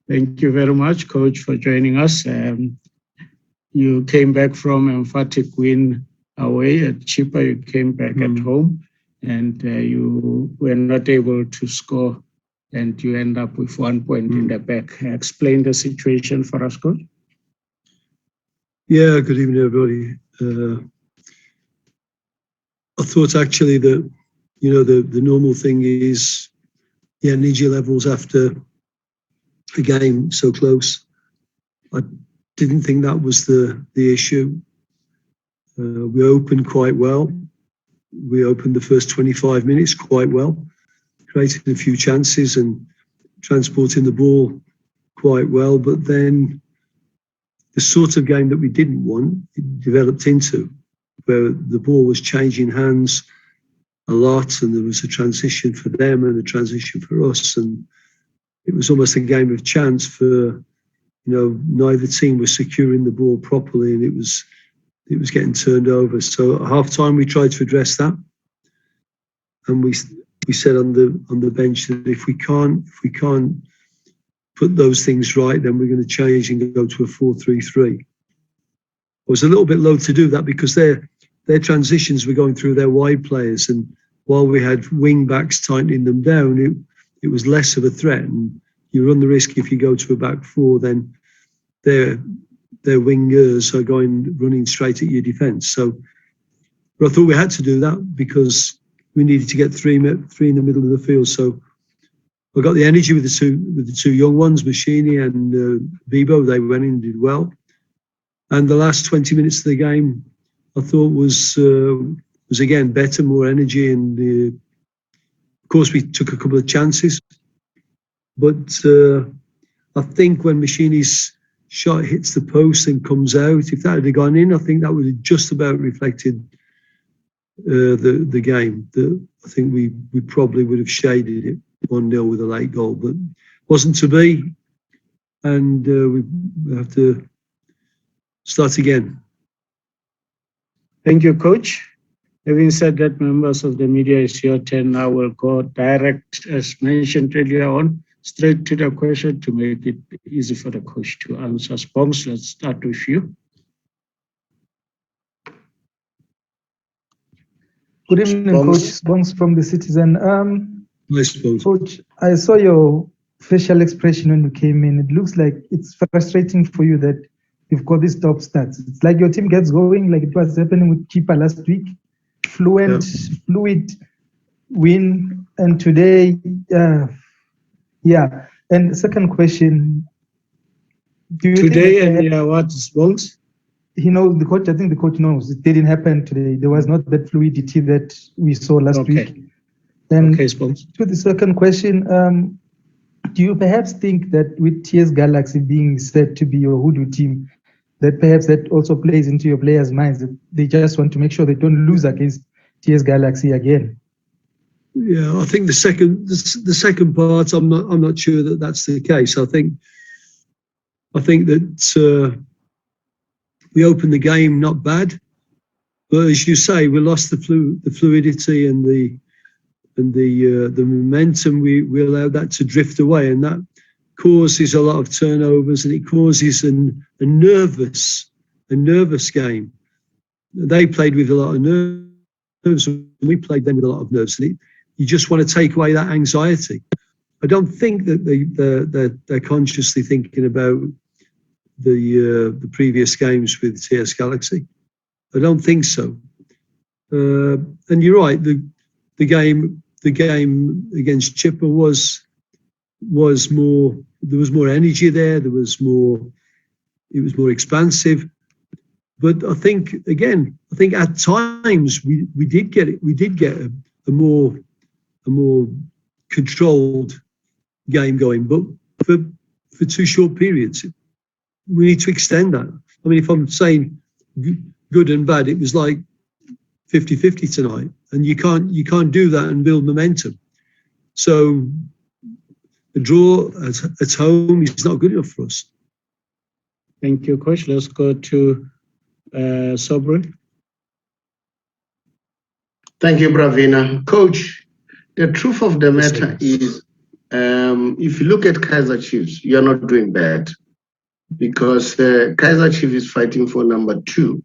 Thank you very much, Coach, for joining us. You came back from an emphatic win away at Chippa. You came back at home, and you were not able to score, and you end up with 1 point in the back. Explain the situation for us, Coach. Yeah, good evening, everybody. I thought actually that, the normal thing is the energy levels after a game so close. I didn't think that was the issue. We opened quite well. We opened the first 25 minutes quite well, created a few chances and transporting the ball quite well. But then the sort of game that we didn't want, it developed into, where the ball was changing hands a lot and there was a transition for them and a transition for us. And it was almost a game of chance for, neither team was securing the ball properly and it was getting turned over. So at half time we tried to address that. And we said on the bench that if we can't put those things right, then we're going to change and go to a 4-3-3. I was a little bit loath to do that because their transitions were going through their wide players, and while we had wing backs tightening them down, it was less of a threat. And you run the risk if you go to a back four, then their wingers are running straight at your defence. So, but I thought we had to do that because we needed to get three in the middle of the field. So I got the energy with the two young ones, Machini and Bibo. They went in and did well. And the last 20 minutes of the game, I thought was again better, more energy, and of course we took a couple of chances. But I think when Machini's shot hits the post and comes out, if that had gone in, I think that would have just about reflected the game. I think we probably would have shaded it 1-0 with a late goal, but wasn't to be, and we have to start again. Thank you, Coach. Having said that, members of the media, it's your turn now. We'll go direct, as mentioned earlier on, straight to the question to make it easy for the coach to answer. Bongs, let's start with you. Good evening, Coach. Bongs from the Citizen. Nice, Bongs. Coach, I saw your facial expression when you came in. It looks like it's frustrating for you that you've got these top stats. It's like your team gets going, like it was happening with Chippa last week. Fluid win, and today, yeah. And second question, do you today think and what's Bongs? The coach. I think the coach knows it didn't happen today. There was not that fluidity that we saw last week. And to the second question, do you perhaps think that with TS Galaxy being said to be your hoodoo team, that perhaps that also plays into your players' minds that they just want to make sure they don't lose against TS Galaxy again? Yeah, I think the second part, I'm not sure that that's the case. I think that we opened the game not bad, but as you say, we lost the fluidity and the momentum. We allowed that to drift away, and that causes a lot of turnovers, and it causes a nervous game. They played with a lot of nerves, and we played them with a lot of nerves. And you just want to take away that anxiety. I don't think that they're consciously thinking about the previous games with TS Galaxy. I don't think so. And you're right. The game against Chippa was more. There was more energy there. It was more expansive. But I think at times we did get it. We did get a more controlled game going, but for two short periods. We need to extend that. I mean, if I'm saying good and bad, it was like 50-50 tonight, and you can't do that and build momentum. So the draw at home is not good enough for us. Thank you, Coach. Let's go to Sobri. Thank you, Bravina. Coach, the truth of the matter is if you look at Kaizer Chiefs, you're not doing bad because Kaizer Chiefs is fighting for number 2.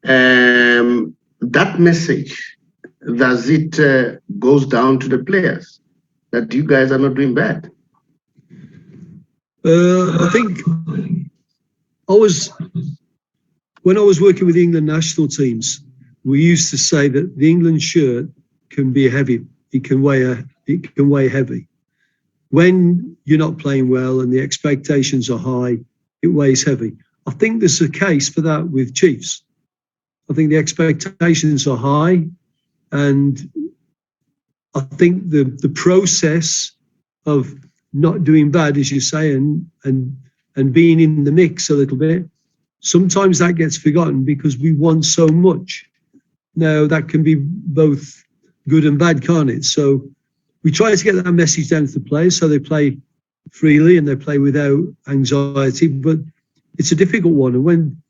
That message, does it goes down to the players that you guys are not doing bad? I think when I was working with the England national teams, we used to say that the England shirt can be heavy. It can weigh heavy. When you're not playing well and the expectations are high, it weighs heavy. I think there's a case for that with Chiefs. I think the expectations are high, and I think the process of not doing bad, as you say, and being in the mix a little bit, sometimes that gets forgotten because we want so much. Now, that can be both good and bad, can't it? So we try to get that message down to the players so they play freely and they play without anxiety, but it's a difficult one. And when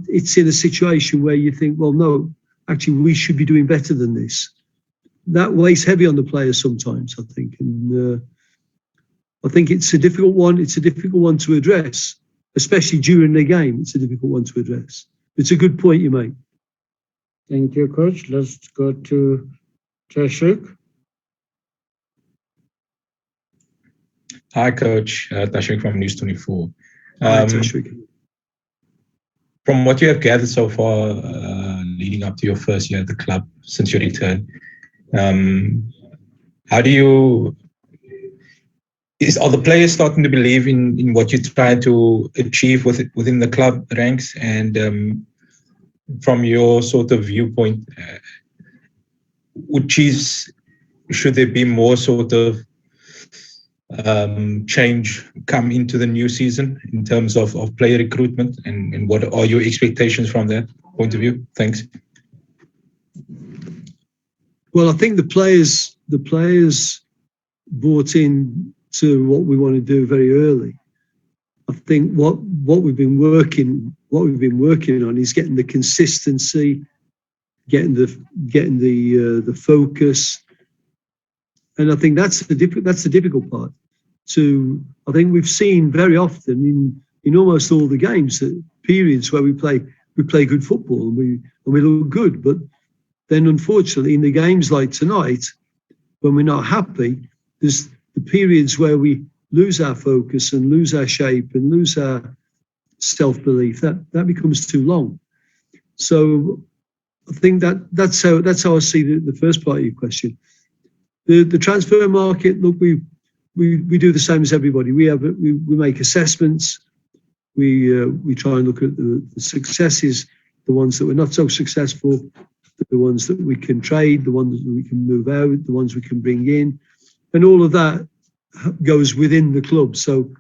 it's in a situation where you think, well, no, actually, we should be doing better than this, that weighs heavy on the players sometimes, I think. And I think it's a difficult one. It's a difficult one to address, especially during the game. It's a difficult one to address. It's a good point you make. Thank you, Coach. Let's go to Tashik. Hi, Coach. Tashik from News 24. Hi, Tashik. From what you have gathered so far, leading up to your first year at the club since your return, are the players starting to believe in what you're trying to achieve within the club ranks? And from your sort of viewpoint, should there be more sort of change come into the new season in terms of player recruitment, and what are your expectations from that point of view? Thanks. Well, I think the players bought in to what we want to do very early. I think what we've been working on is getting the consistency, getting the focus, and I think that's the difficult part. I think we've seen very often in almost all the games that periods where we play good football and we look good, but then unfortunately in the games like tonight, when we're not happy, there's the periods where we lose our focus and lose our shape and lose our self-belief. That becomes too long. So I think that's how I see the first part of your question. The transfer market, look, we do the same as everybody. We make assessments. We try and look at the successes, the ones that were not so successful, the ones that we can trade, the ones that we can move out, the ones we can bring in, and all of that goes within the club. So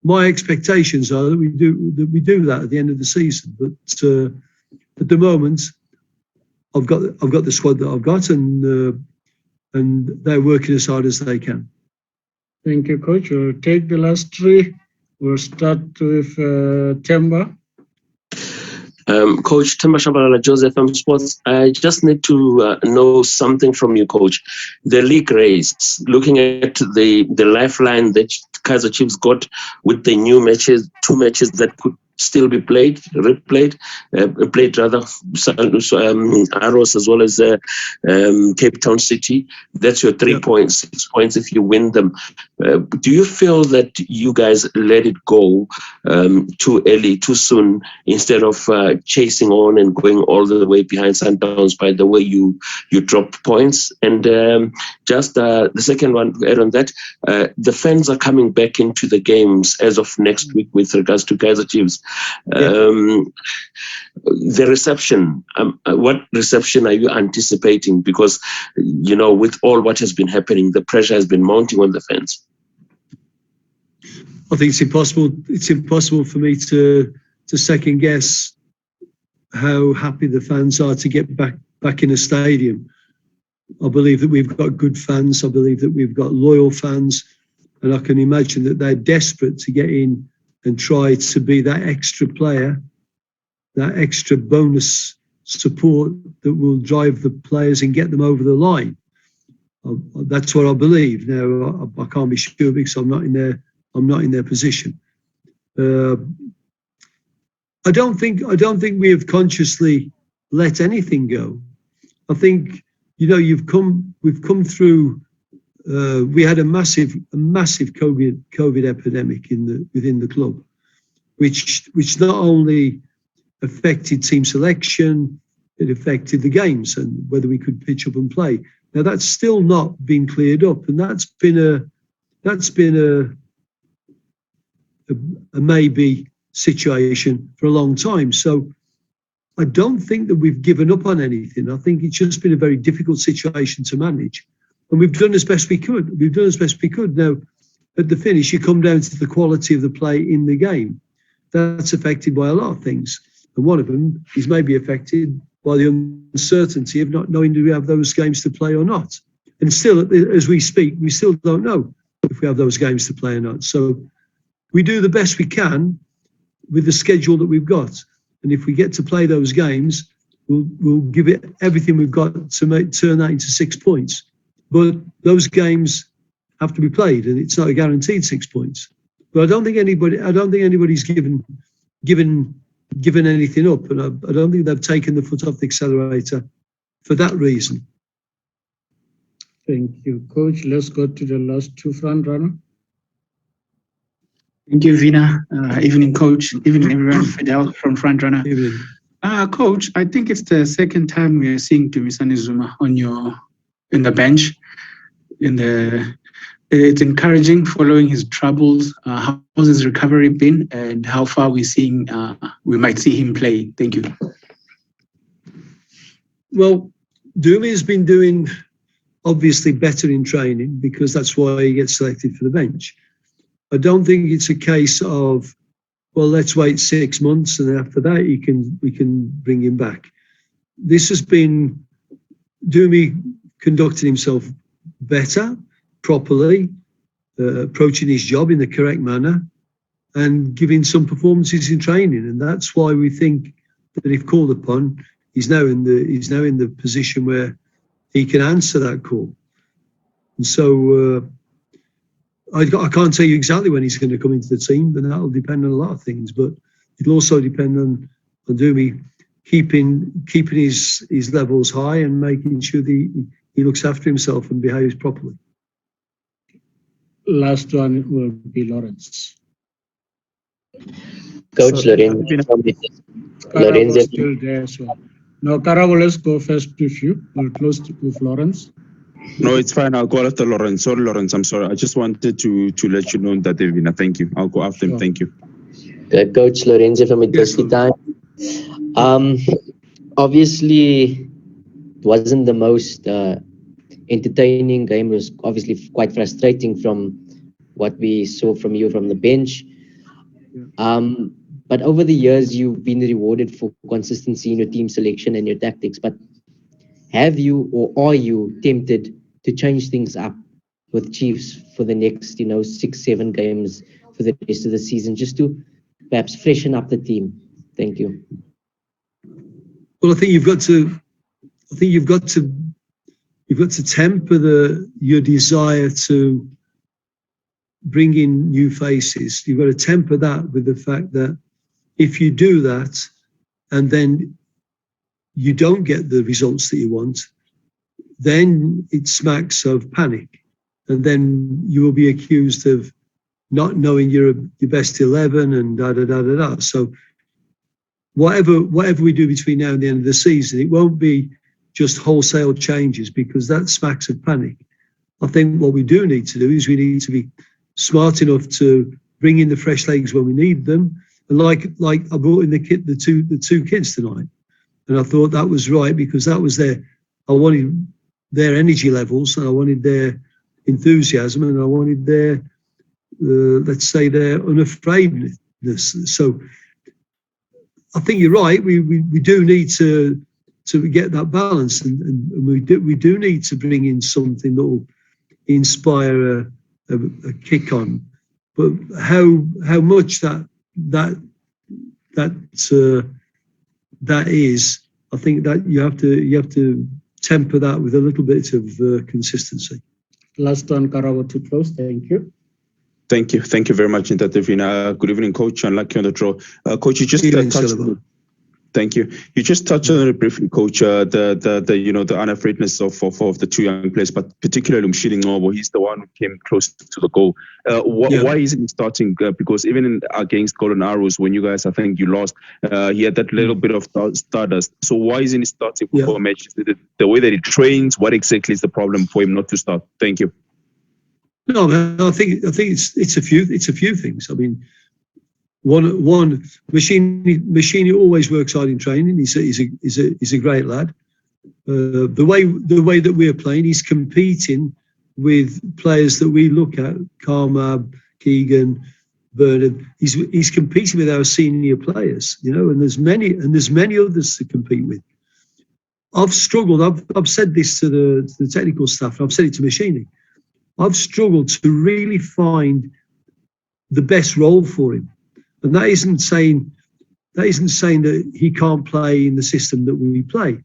my expectations are that we do that at the end of the season. But at the moment, I've got the squad that I've got, and they're working as hard as they can. Thank you, Coach. We'll take the last three. We'll start with Temba. Coach Temba Shabalala, Joseph FM Sports. I just need to know something from you, Coach. The league race, looking at the lifeline that Kaizer Chiefs got with the new matches, 2 matches that could still be played rather, Arrows as well as Cape Town City. That's your 3 points, 6 points if you win them. Do you feel that you guys let it go too early, too soon, instead of chasing on and going all the way behind Sundowns by the way you dropped points? And just the second one to add on that, the fans are coming back into the games as of next week with regards to Kaizer Chiefs. The reception, what reception are you anticipating? Because, with all what has been happening, the pressure has been mounting on the fans. I think it's impossible for me to second guess how happy the fans are to get back in a stadium. I believe that we've got good fans. I believe that we've got loyal fans, and I can imagine that they're desperate to get in and try to be that extra player, that extra bonus support that will drive the players and get them over the line. That's what I believe. Now I can't be sure because I'm not in their position. I don't think we have consciously let anything go. I think we've come through. We had a massive COVID epidemic within the club, which not only affected team selection, it affected the games and whether we could pitch up and play. Now that's still not been cleared up, and that's been a maybe situation for a long time. So I don't think that we've given up on anything. I think it's just been a very difficult situation to manage, and we've done as best we could. Now, at the finish, you come down to the quality of the play in the game. That's affected by a lot of things, and one of them is maybe affected by the uncertainty of not knowing do we have those games to play or not. And still, as we speak, we still don't know if we have those games to play or not. So we do the best we can with the schedule that we've got. And if we get to play those games, we'll give it everything we've got to turn that into 6 points. But those games have to be played, and it's not a guaranteed 6 points. But I don't think anybody's given anything up, and I don't think they've taken the foot off the accelerator for that reason. Thank you, Coach. Let's go to the last two front runners. Thank you, Vina. Evening, Coach. Evening, everyone. Fidel from Front Runner. Evening. Coach, I think it's the second time we are seeing Dumisani Zuma in the bench. It's encouraging following his troubles. How's his recovery been, and how far we might see him play? Thank you. Well, Dumi has been doing obviously better in training because that's why he gets selected for the bench. I don't think it's a case of, well, let's wait 6 months and after that we can bring him back. This has been Dumi conducting himself better, properly, approaching his job in the correct manner, and giving some performances in training. And that's why we think that if called upon, he's now in the position where he can answer that call. And so I can't tell you exactly when he's going to come into the team, but that'll depend on a lot of things. But it'll also depend on Dumi keeping his levels high and making sure that he looks after himself and behaves properly. Last one will be Lawrence. Coach Lorenzo. Lorenzo still there as well. No, Karabo, let's go first with you. We'll close with Lawrence. No, it's fine. I'll go after Lawrence. Sorry, Lawrence. I'm sorry. I just wanted to let you know that, Evina. Thank you. I'll go after him. Thank you. Coach Lorenzo from Itoski Time. Obviously, it wasn't the most entertaining game. It was obviously quite frustrating from what we saw from you from the bench. But over the years, you've been rewarded for consistency in your team selection and your tactics. But have you or are you tempted to change things up with Chiefs for the next, 6-7 games for the rest of the season, just to perhaps freshen up the team? Thank you. Well, I think you've got to temper your desire to bring in new faces. You've got to temper that with the fact that if you do that and then you don't get the results that you want, then it smacks of panic, and then you will be accused of not knowing your best 11 and da. So whatever we do between now and the end of the season, it won't be just wholesale changes, because that smacks of panic. I think what we do need to do is we need to be smart enough to bring in the fresh legs when we need them. And like I brought in the two kids tonight, and I thought that was right, because that was I wanted their energy levels, and I wanted their enthusiasm, and I wanted their let's say their unafraidness. So I think you're right. We do need to get that balance, and we do need to bring in something that will inspire a kick on. But how much that is, I think that you have to temper that with a little bit of consistency. Last one, Karabo, to close. Thank you. Thank you. Thank you very much, Ntatevina. Good evening, Coach. Unlucky on the draw. Coach, you just touched on it. Thank you. You just touched on it briefly, Coach. The unafraidness of the two young players, but particularly Mshini Ngobo. He's the one who came close to the goal. Why isn't he starting? Because even against Golden Arrows, when you guys, I think you lost, he had that little bit of stardust. So why isn't he starting for matches? The way that he trains, what exactly is the problem for him not to start? Thank you. No, I think it's a few things. I mean, one Machine always works hard in training. He's a great lad. The way that we're playing, he's competing with players that we look at, Carmab, Keegan, Bernard. He's competing with our senior players, and there's many others to compete with. I've struggled. I've said this to the technical staff. I've said it to Machine. I've struggled to really find the best role for him. And that isn't saying that he can't play in the system that we play.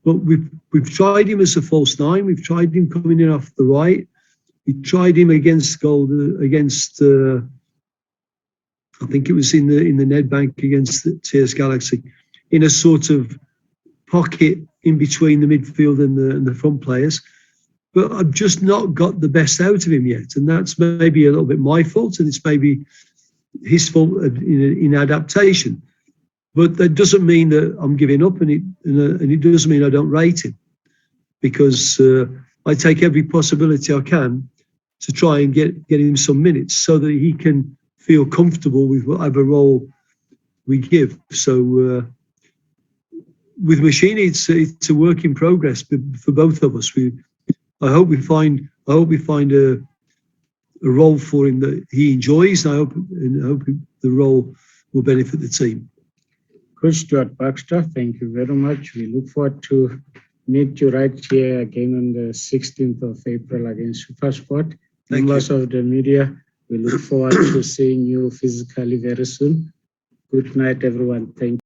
But we've tried him as a false nine. We've tried him coming in off the right. We tried him against I think it was in the Nedbank against the TS Galaxy, in a sort of pocket in between the midfield and the front players. But I've just not got the best out of him yet. And that's maybe a little bit my fault, and it's maybe his fault in adaptation. But that doesn't mean that I'm giving up, and it doesn't mean I don't rate him, because I take every possibility I can to try and get him some minutes so that he can feel comfortable with whatever role we give. So with Machine, it's a work in progress for both of us. I hope we find a role for him that he enjoys. I hope the role will benefit the team. Coach Stuart Baxter, thank you very much. We look forward to meet you right here again on the 16th of April against SuperSport. Members of the media, we look forward to seeing you physically very soon. Good night, everyone. Thank you.